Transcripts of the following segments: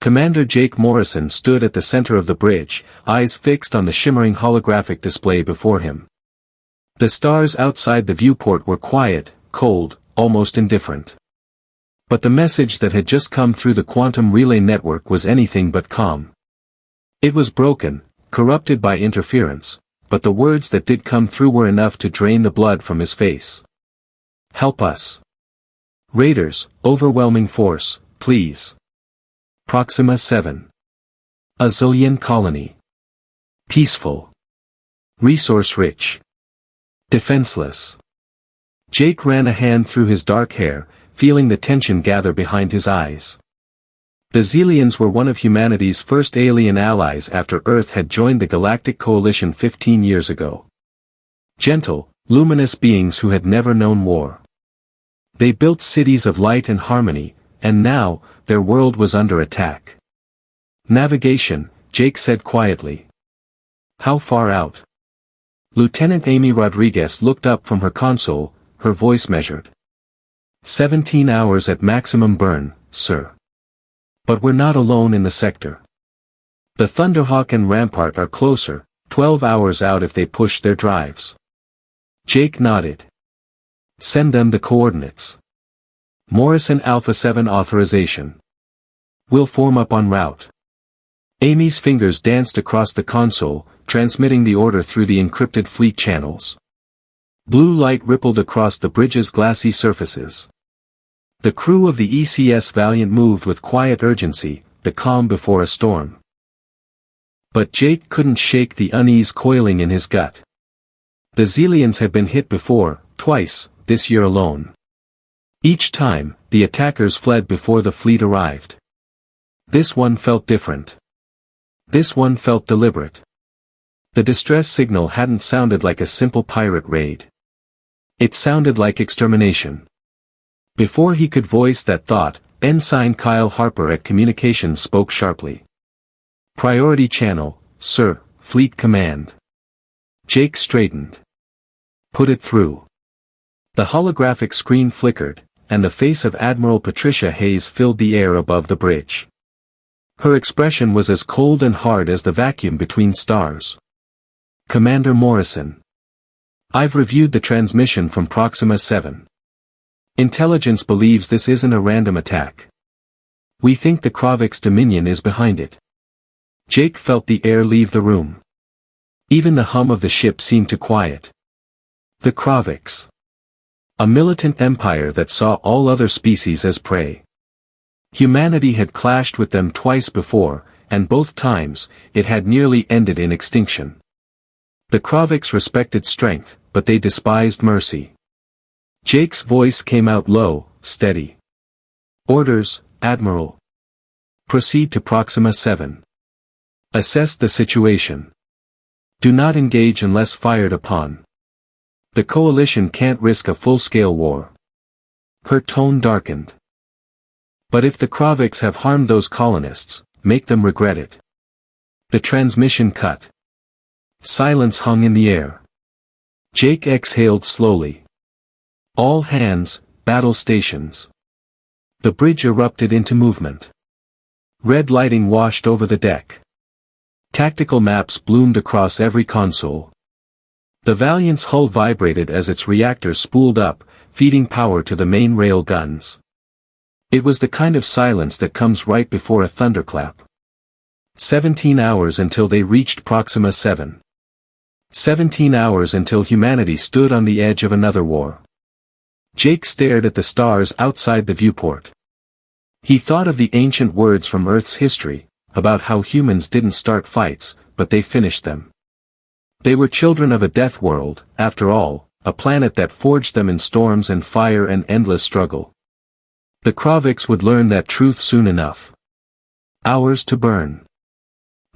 Commander Jake Morrison stood at the center of the bridge, eyes fixed on the shimmering holographic display before him. The stars outside the viewport were quiet, cold, almost indifferent. But the message that had just come through the quantum relay network was anything but calm. It was broken, corrupted by interference, but the words that did come through were enough to drain the blood from his face. Help us. Raiders, overwhelming force, please. Proxima 7. A zillion colony. Peaceful. Resource-rich. Defenseless. Jake ran a hand through his dark hair, feeling the tension gather behind his eyes. The Zillions were one of humanity's first alien allies after Earth had joined the Galactic Coalition 15 years ago. Gentle, luminous beings who had never known war. They built cities of light and harmony, and now, their world was under attack. Navigation, Jake said quietly. How far out? Lieutenant Amy Rodriguez looked up from her console, her voice measured. 17 hours at maximum burn, sir. But we're not alone in the sector. The Thunderhawk and Rampart are closer, 12 hours out if they push their drives. Jake nodded. Send them the coordinates. Morrison Alpha 7 authorization. We'll form up en route. Amy's fingers danced across the console, transmitting the order through the encrypted fleet channels. Blue light rippled across the bridge's glassy surfaces. The crew of the ECS Valiant moved with quiet urgency, the calm before a storm. But Jake couldn't shake the unease coiling in his gut. The Zillions had been hit before, twice, this year alone. Each time, the attackers fled before the fleet arrived. This one felt different. This one felt deliberate. The distress signal hadn't sounded like a simple pirate raid. It sounded like extermination. Before he could voice that thought, Ensign Kyle Harper at Communications spoke sharply. Priority channel, sir, Fleet Command. Jake straightened. Put it through. The holographic screen flickered, and the face of Admiral Patricia Hayes filled the air above the bridge. Her expression was as cold and hard as the vacuum between stars. Commander Morrison. I've reviewed the transmission from Proxima 7. Intelligence believes this isn't a random attack. We think the Kravix Dominion is behind it. Jake felt the air leave the room. Even the hum of the ship seemed to quiet. The Kravix. A militant empire that saw all other species as prey. Humanity had clashed with them twice before, and both times, it had nearly ended in extinction. The Kravix respected strength, but they despised mercy. Jake's voice came out low, steady. Orders, Admiral. Proceed to Proxima 7. Assess the situation. Do not engage unless fired upon. The coalition can't risk a full-scale war. Her tone darkened. But if the Kravix have harmed those colonists, make them regret it. The transmission cut. Silence hung in the air. Jake exhaled slowly. All hands, battle stations. The bridge erupted into movement. Red lighting washed over the deck. Tactical maps bloomed across every console. The Valiant's hull vibrated as its reactors spooled up, feeding power to the main rail guns. It was the kind of silence that comes right before a thunderclap. 17 hours until they reached Proxima 7. 17 hours until humanity stood on the edge of another war. Jake stared at the stars outside the viewport. He thought of the ancient words from Earth's history, about how humans didn't start fights, but they finished them. They were children of a death world, after all, a planet that forged them in storms and fire and endless struggle. The Kravix would learn that truth soon enough. Hours to burn.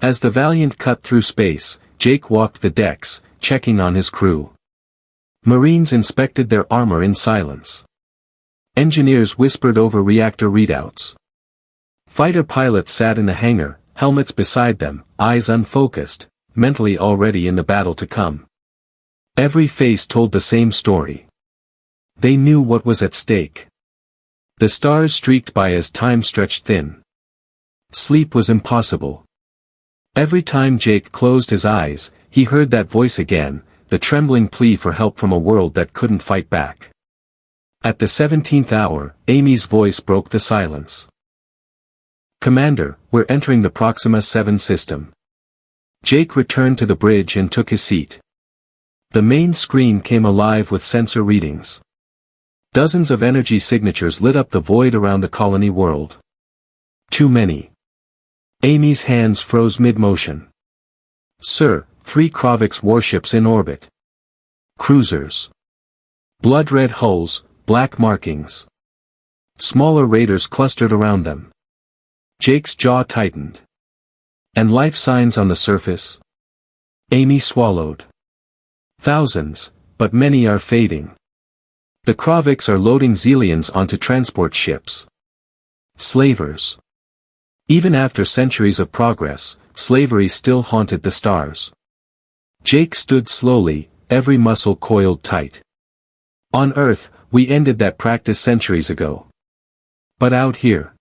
As the Valiant cut through space, Jake walked the decks, checking on his crew. Marines inspected their armor in silence. Engineers whispered over reactor readouts. Fighter pilots sat in the hangar, helmets beside them, eyes unfocused, mentally already in the battle to come. Every face told the same story. They knew what was at stake. The stars streaked by as time stretched thin. Sleep was impossible. Every time Jake closed his eyes, he heard that voice again, the trembling plea for help from a world that couldn't fight back. At the 17th hour, Amy's voice broke the silence. "Commander, we're entering the Proxima 7 system." Jake returned to the bridge and took his seat. The main screen came alive with sensor readings. Dozens of energy signatures lit up the void around the colony world. Too many. Amy's hands froze mid-motion. "Sir, 3 Kravix warships in orbit. Cruisers. Blood-red hulls, black markings. Smaller raiders clustered around them." Jake's jaw tightened. "And life signs on the surface?" Amy swallowed. "Thousands, but many are fading. The Kravix are loading Xelians onto transport ships. Slavers. Even after centuries of progress, slavery still haunted the stars." Jake stood slowly, every muscle coiled tight. "On Earth, we ended that practice centuries ago. But out here."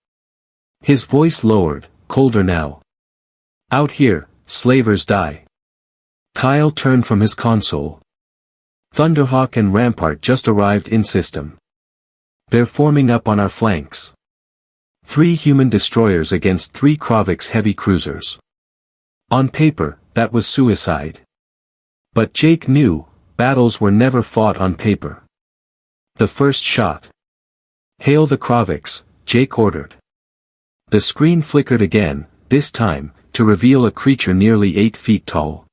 His voice lowered, colder now. "Out here, slavers die." Kyle turned from his console. "Thunderhawk and Rampart just arrived in system. They're forming up on our flanks. 3 human destroyers against 3 Kravix heavy cruisers. On paper, that was suicide. But Jake knew, battles were never fought on paper. The first shot. "Hail the Kravix," Jake ordered. The screen flickered again, this time, to reveal a creature nearly 8 feet tall.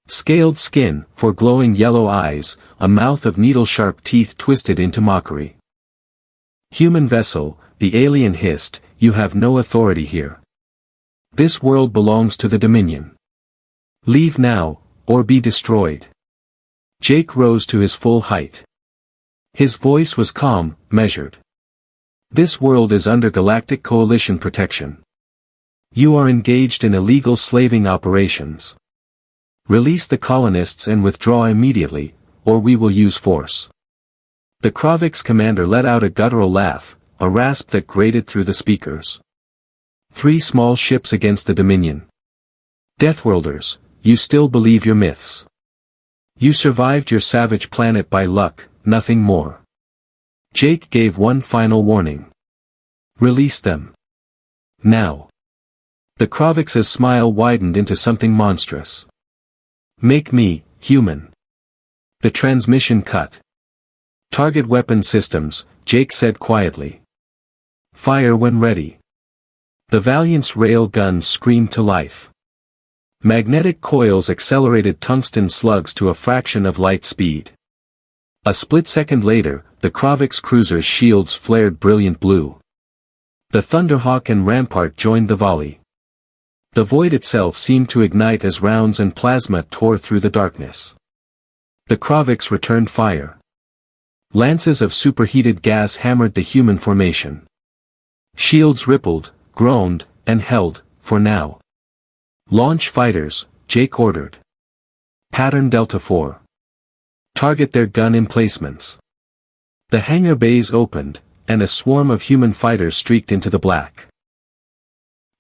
Scaled skin, for glowing yellow eyes, a mouth of needle-sharp teeth twisted into mockery. "Human vessel," the alien hissed, "you have no authority here. This world belongs to the Dominion. Leave now, or be destroyed." Jake rose to his full height. His voice was calm, measured. "This world is under Galactic Coalition protection. You are engaged in illegal slaving operations. Release the colonists and withdraw immediately, or we will use force." The Kravix commander let out a guttural laugh, a rasp that grated through the speakers. 3 small ships against the Dominion. Deathworlders, you still believe your myths. You survived your savage planet by luck, nothing more. Jake gave one final warning. "Release them. Now." The Kravix's smile widened into something monstrous. "Make me, human." The transmission cut. "Target weapon systems," Jake said quietly. "Fire when ready." The Valiant's rail guns screamed to life. Magnetic coils accelerated tungsten slugs to a fraction of light speed. A split second later, the Kravix cruiser's shields flared brilliant blue. The Thunderhawk and Rampart joined the volley. The void itself seemed to ignite as rounds and plasma tore through the darkness. The Kravix returned fire. Lances of superheated gas hammered the human formation. Shields rippled, groaned, and held, for now. "Launch fighters," Jake ordered. "Pattern Delta 4. Target their gun emplacements." The hangar bays opened, and a swarm of human fighters streaked into the black.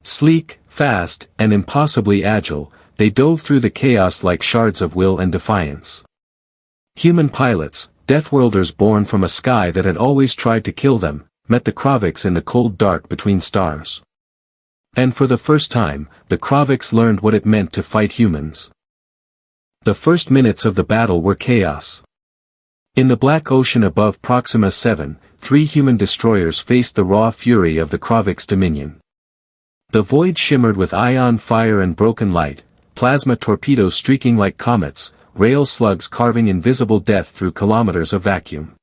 Sleek, fast, and impossibly agile, they dove through the chaos like shards of will and defiance. Human pilots, Deathworlders born from a sky that had always tried to kill them, met the Kravix in the cold dark between stars. And for the first time, the Kravix learned what it meant to fight humans. The first minutes of the battle were chaos. In the black ocean above Proxima 7, 3 human destroyers faced the raw fury of the Kravix Dominion. The void shimmered with ion fire and broken light, plasma torpedoes streaking like comets, rail slugs carving invisible death through kilometers of vacuum.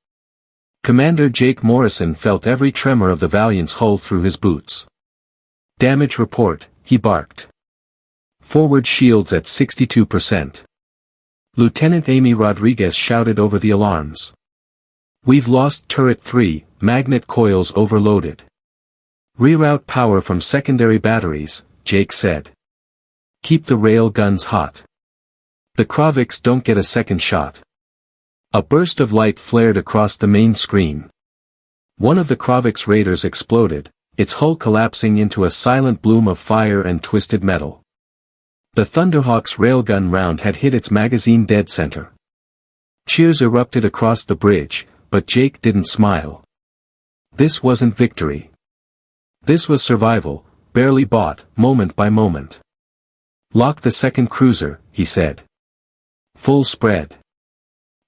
Commander Jake Morrison felt every tremor of the Valiant's hull through his boots. "Damage report," he barked. "Forward shields at 62%. Lieutenant Amy Rodriguez shouted over the alarms. "We've lost turret 3, magnet coils overloaded. Reroute power from secondary batteries," Jake said. "Keep the rail guns hot. The Kravix don't get a second shot." A burst of light flared across the main screen. One of the Kravix raiders exploded, its hull collapsing into a silent bloom of fire and twisted metal. The Thunderhawk's railgun round had hit its magazine dead center. Cheers erupted across the bridge, but Jake didn't smile. This wasn't victory. This was survival, barely bought, moment by moment. "Lock the second cruiser," he said. "Full spread."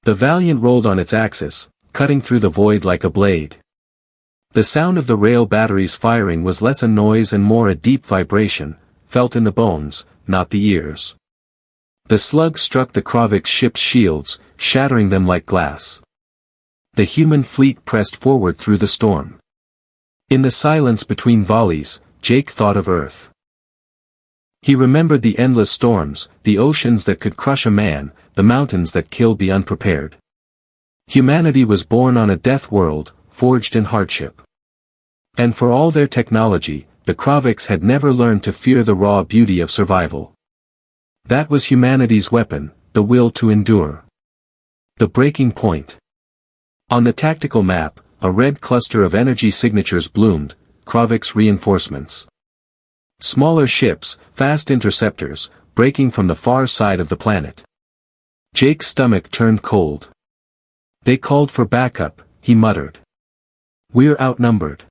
The Valiant rolled on its axis, cutting through the void like a blade. The sound of the rail batteries firing was less a noise and more a deep vibration, felt in the bones, not the ears. The slug struck the Kravik ship's shields, shattering them like glass. The human fleet pressed forward through the storm. In the silence between volleys, Jake thought of Earth. He remembered the endless storms, the oceans that could crush a man, the mountains that killed the unprepared. Humanity was born on a death world, forged in hardship. And for all their technology, the Kraviks had never learned to fear the raw beauty of survival. That was humanity's weapon, the will to endure. The breaking point. On the tactical map, a red cluster of energy signatures bloomed, Kravik's reinforcements. Smaller ships, fast interceptors, breaking from the far side of the planet. Jake's stomach turned cold. "They called for backup," he muttered. "We're outnumbered."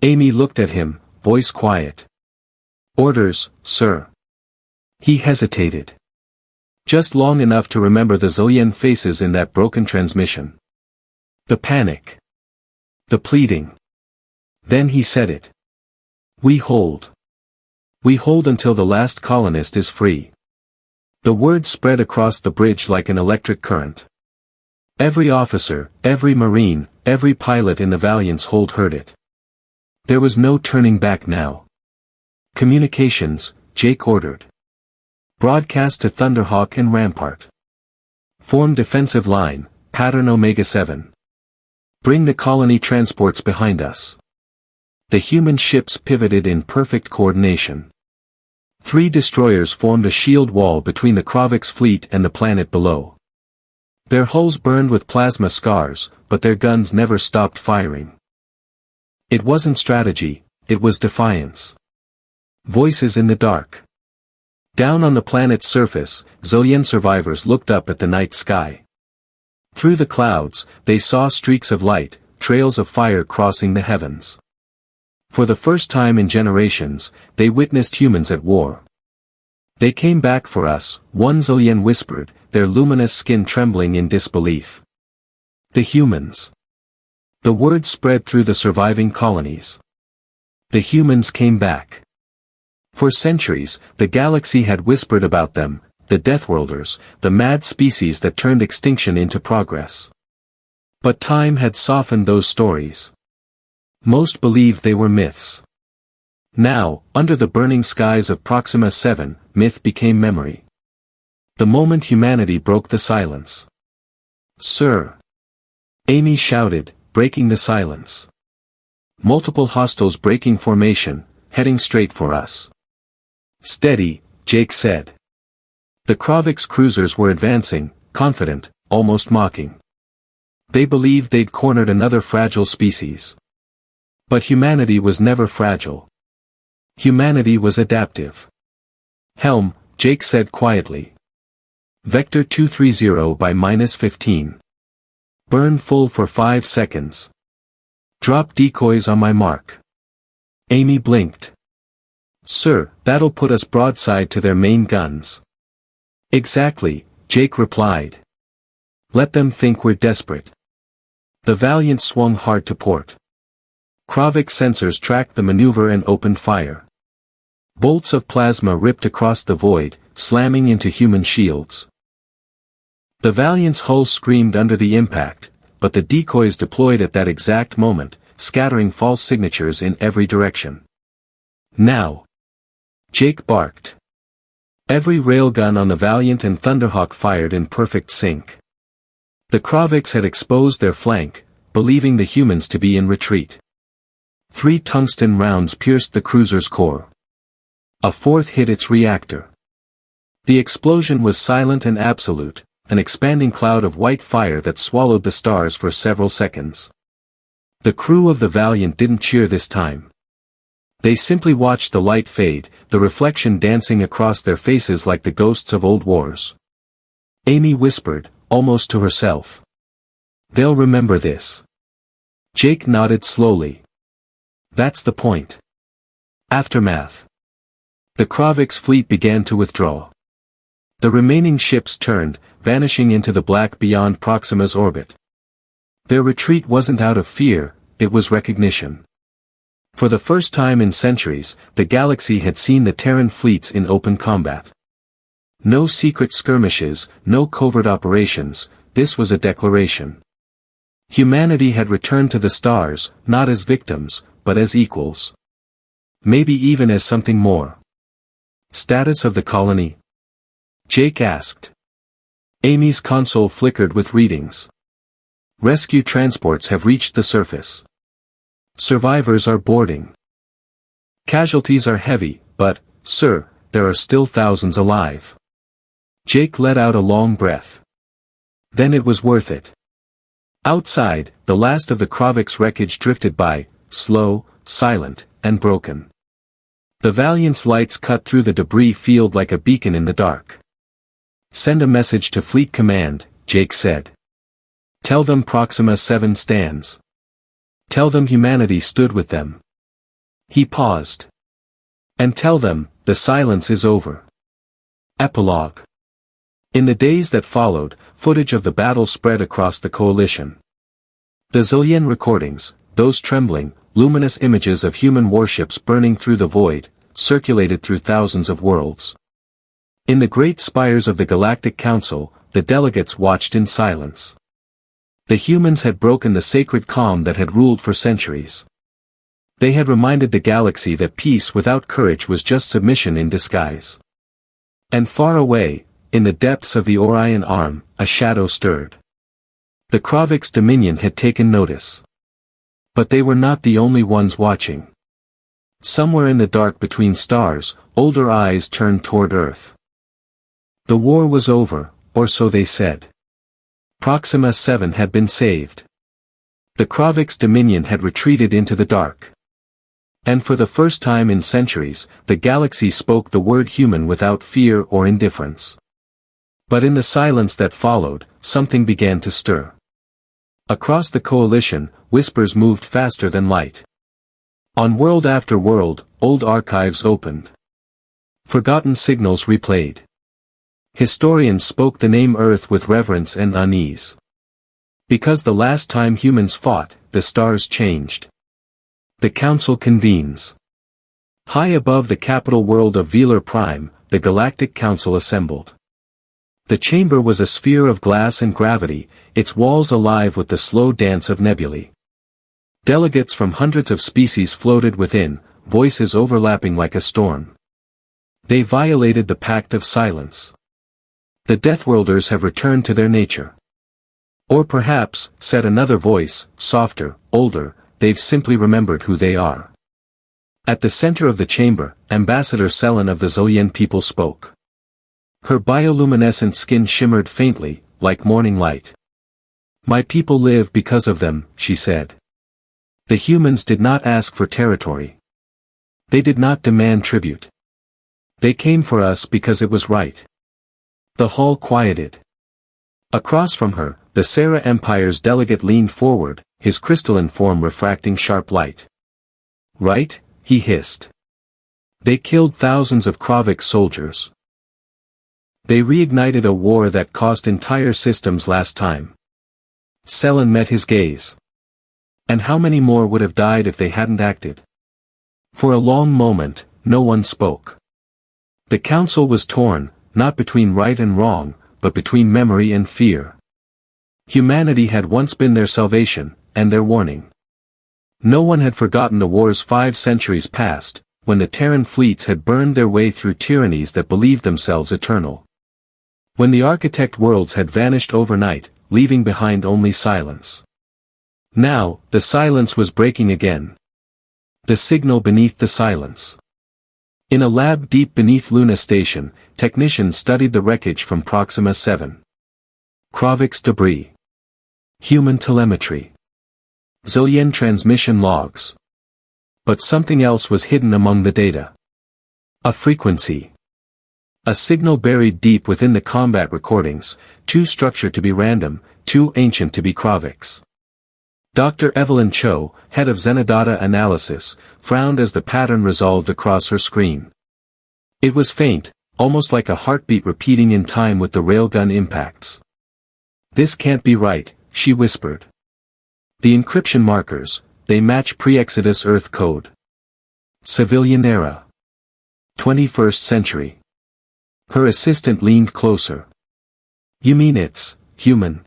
Amy looked at him, voice quiet. "Orders, sir." He hesitated. Just long enough to remember the zillion faces in that broken transmission. The panic. The pleading. Then he said it. "We hold. We hold until the last colonist is free." The word spread across the bridge like an electric current. Every officer, every marine, every pilot in the Valiant's hold heard it. There was no turning back now. "Communications," Jake ordered. "Broadcast to Thunderhawk and Rampart. Form defensive line, pattern Omega-7. Bring the colony transports behind us." The human ships pivoted in perfect coordination. 3 destroyers formed a shield wall between the Kravik's fleet and the planet below. Their hulls burned with plasma scars, but their guns never stopped firing. It wasn't strategy, it was defiance. Voices in the dark. Down on the planet's surface, zillion survivors looked up at the night sky. Through the clouds, they saw streaks of light, trails of fire crossing the heavens. For the first time in generations, they witnessed humans at war. "They came back for us," 1 zillion whispered, their luminous skin trembling in disbelief. "The humans." The word spread through the surviving colonies. The humans came back. For centuries, the galaxy had whispered about them, the Deathworlders, the mad species that turned extinction into progress. But time had softened those stories. Most believed they were myths. Now, under the burning skies of Proxima 7, myth became memory. The moment humanity broke the silence. "Sir!" Amy shouted, breaking the silence. "Multiple hostiles breaking formation, heading straight for us." "Steady," Jake said. The Kravik's cruisers were advancing, confident, almost mocking. They believed they'd cornered another fragile species. But humanity was never fragile. Humanity was adaptive. "Helm," Jake said quietly. "Vector 230 by -15. Burn full for 5 seconds. Drop decoys on my mark." Amy blinked. "Sir, that'll put us broadside to their main guns." "Exactly," Jake replied. "Let them think we're desperate." The Valiant swung hard to port. Kravik sensors tracked the maneuver and opened fire. Bolts of plasma ripped across the void, slamming into human shields. The Valiant's hull screamed under the impact, but the decoys deployed at that exact moment, scattering false signatures in every direction. "Now!" Jake barked. Every railgun on the Valiant and Thunderhawk fired in perfect sync. The Kraviks had exposed their flank, believing the humans to be in retreat. 3 tungsten rounds pierced the cruiser's core. A 4th hit its reactor. The explosion was silent and absolute, an expanding cloud of white fire that swallowed the stars for several seconds. The crew of the Valiant didn't cheer this time. They simply watched the light fade, the reflection dancing across their faces like the ghosts of old wars. Amy whispered, almost to herself. They'll remember this. Jake nodded slowly. That's the point. Aftermath. The Kravix fleet began to withdraw. The remaining ships turned, vanishing into the black beyond Proxima's orbit. Their retreat wasn't out of fear, it was recognition. For the first time in centuries, the galaxy had seen the Terran fleets in open combat. No secret skirmishes, no covert operations, this was a declaration. Humanity had returned to the stars, not as victims, but as equals. Maybe even as something more. Status of the colony? Jake asked. Amy's console flickered with readings. Rescue transports have reached the surface. Survivors are boarding. Casualties are heavy, but, sir, there are still thousands alive. Jake let out a long breath. Then it was worth it. Outside, the last of the Kravix wreckage drifted by, slow, silent, and broken. The Valiant's lights cut through the debris field like a beacon in the dark. Send a message to Fleet Command, Jake said. Tell them Proxima 7 stands. Tell them humanity stood with them. He paused. And tell them, the silence is over. Epilogue. In the days that followed, footage of the battle spread across the coalition. The zillion recordings, those trembling, luminous images of human warships burning through the void, circulated through thousands of worlds. In the great spires of the Galactic Council, the delegates watched in silence. The humans had broken the sacred calm that had ruled for centuries. They had reminded the galaxy that peace without courage was just submission in disguise. And far away, in the depths of the Orion Arm, a shadow stirred. The Kravix Dominion had taken notice. But they were not the only ones watching. Somewhere in the dark between stars, older eyes turned toward Earth. The war was over, or so they said. Proxima 7 had been saved. The Kravix Dominion had retreated into the dark. And for the first time in centuries, the galaxy spoke the word human without fear or indifference. But in the silence that followed, something began to stir. Across the coalition, whispers moved faster than light. On world after world, old archives opened. Forgotten signals replayed. Historians spoke the name Earth with reverence and unease. Because the last time humans fought, the stars changed. The Council convenes. High above the capital world of Velar Prime, the Galactic Council assembled. The chamber was a sphere of glass and gravity, its walls alive with the slow dance of nebulae. Delegates from hundreds of species floated within, voices overlapping like a storm. They violated the pact of silence. The Deathworlders have returned to their nature. Or perhaps, said another voice, softer, older, they've simply remembered who they are. At the center of the chamber, Ambassador Selen of the Zillion people spoke. Her bioluminescent skin shimmered faintly, like morning light. My people live because of them, she said. The humans did not ask for territory. They did not demand tribute. They came for us because it was right. The hall quieted. Across from her, the Sarah Empire's delegate leaned forward, his crystalline form refracting sharp light. Right? He hissed. They killed thousands of Kravix soldiers. They reignited a war that cost entire systems last time. Selen met his gaze. And how many more would have died if they hadn't acted? For a long moment, no one spoke. The council was torn, not between right and wrong, but between memory and fear. Humanity had once been their salvation, and their warning. No one had forgotten the wars 5 centuries past, when the Terran fleets had burned their way through tyrannies that believed themselves eternal. When the architect worlds had vanished overnight, leaving behind only silence. Now, the silence was breaking again. The signal beneath the silence. In a lab deep beneath Luna Station, technicians studied the wreckage from Proxima 7. Kravix debris. Human telemetry. Zillion transmission logs. But something else was hidden among the data. A frequency. A signal buried deep within the combat recordings, too structured to be random, too ancient to be Kravik's. Dr. Evelyn Cho, head of Xenodata analysis, frowned as the pattern resolved across her screen. It was faint, almost like a heartbeat repeating in time with the railgun impacts. "This can't be right," she whispered. "The encryption markers, they match pre-Exodus Earth code. Civilian era. 21st century." Her assistant leaned closer. "You mean it's human?"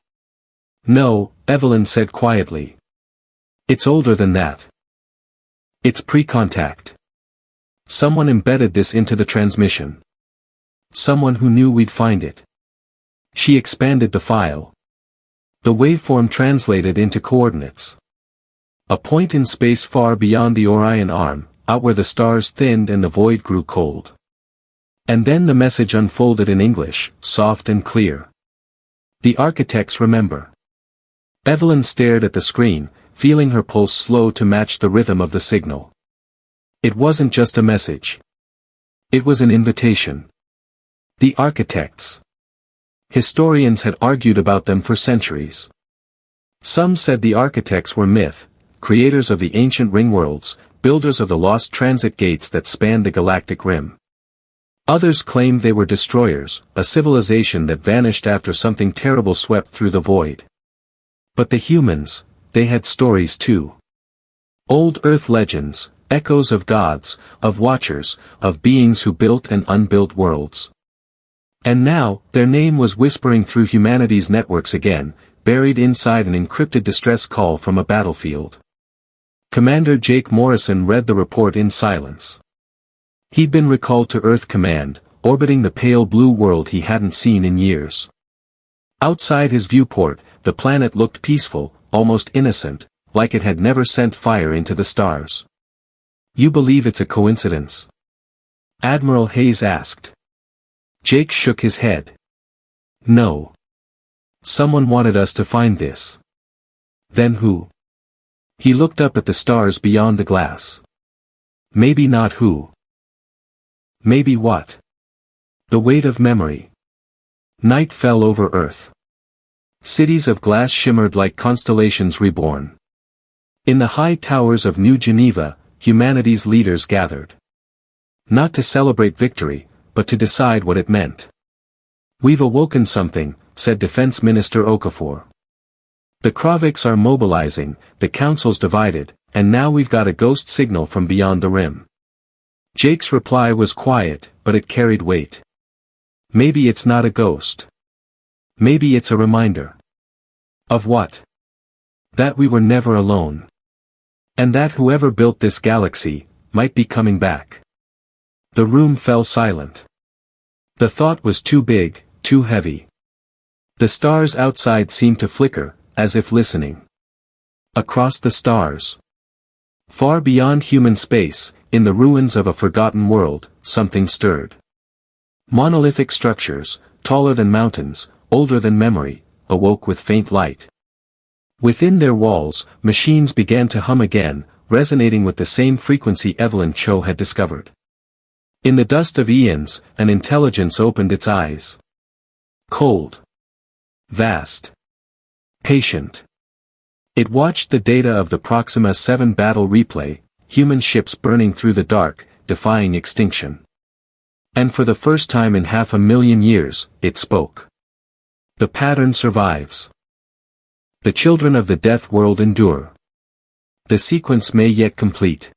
"No," Evelyn said quietly. "It's older than that. It's pre-contact. Someone embedded this into the transmission. Someone who knew we'd find it." She expanded the file. The waveform translated into coordinates. A point in space far beyond the Orion arm, out where the stars thinned and the void grew cold. And then the message unfolded in English, soft and clear. "The architects remember." Evelyn stared at the screen, feeling her pulse slow to match the rhythm of the signal. It wasn't just a message. It was an invitation. The architects. Historians had argued about them for centuries. Some said the architects were myth, creators of the ancient ringworlds, builders of the lost transit gates that spanned the galactic rim. Others claimed they were destroyers, a civilization that vanished after something terrible swept through the void. But the humans, they had stories too. Old Earth legends, echoes of gods, of watchers, of beings who built and unbuilt worlds. And now, their name was whispering through humanity's networks again, buried inside an encrypted distress call from a battlefield. Commander Jake Morrison read the report in silence. He'd been recalled to Earth Command, orbiting the pale blue world he hadn't seen in years. Outside his viewport, the planet looked peaceful, almost innocent, like it had never sent fire into the stars. "You believe it's a coincidence?" Admiral Hayes asked. Jake shook his head. "No. Someone wanted us to find this." "Then who?" He looked up at the stars beyond the glass. "Maybe not who. Maybe what?" The weight of memory. Night fell over Earth. Cities of glass shimmered like constellations reborn. In the high towers of New Geneva, humanity's leaders gathered. Not to celebrate victory, but to decide what it meant. "We've awoken something," said Defense Minister Okafor. "The Kraviks are mobilizing, the council's divided, and now we've got a ghost signal from beyond the rim." Jake's reply was quiet, but it carried weight. "Maybe it's not a ghost. Maybe it's a reminder." "Of what?" "That we were never alone. And that whoever built this galaxy, might be coming back." The room fell silent. The thought was too big, too heavy. The stars outside seemed to flicker, as if listening. Across the stars. Far beyond human space, in the ruins of a forgotten world, something stirred. Monolithic structures, taller than mountains, older than memory, awoke with faint light. Within their walls, machines began to hum again, resonating with the same frequency Evelyn Cho had discovered. In the dust of eons, an intelligence opened its eyes. Cold. Vast. Patient. It watched the data of the Proxima 7 battle replay, human ships burning through the dark, defying extinction. And for the first time in 500,000 years, it spoke. The pattern survives. The children of the death world endure. The sequence may yet complete.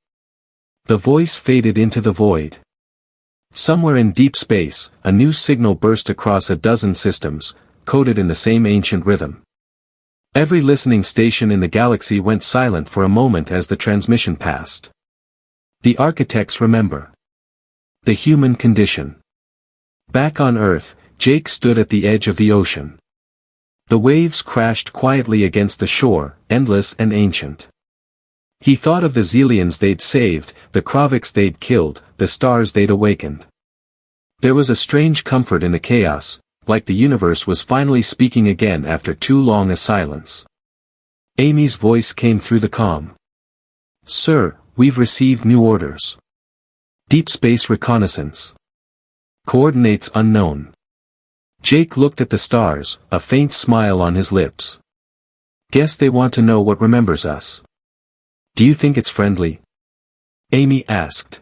The voice faded into the void. Somewhere in deep space, a new signal burst across a dozen systems, coded in the same ancient rhythm. Every listening station in the galaxy went silent for a moment as the transmission passed. The architects remember. The human condition. Back on Earth, Jake stood at the edge of the ocean. The waves crashed quietly against the shore, endless and ancient. He thought of the Xelians they'd saved, the Kraviks they'd killed, the stars they'd awakened. There was a strange comfort in the chaos, like the universe was finally speaking again after too long a silence. Amy's voice came through the calm. "Sir, we've received new orders. Deep space reconnaissance. Coordinates unknown. Jake looked at the stars, a faint smile on his lips. Guess they want to know what remembers us. Do you think it's friendly? Amy asked.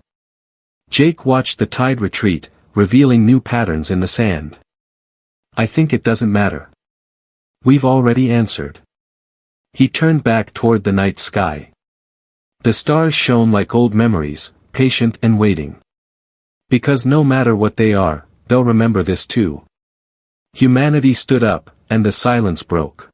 Jake watched the tide retreat, revealing new patterns in the sand. I think it doesn't matter. We've already answered. He turned back toward the night sky. The stars shone like old memories, patient and waiting. Because no matter what they are, they'll remember this too. Humanity stood up, and the silence broke.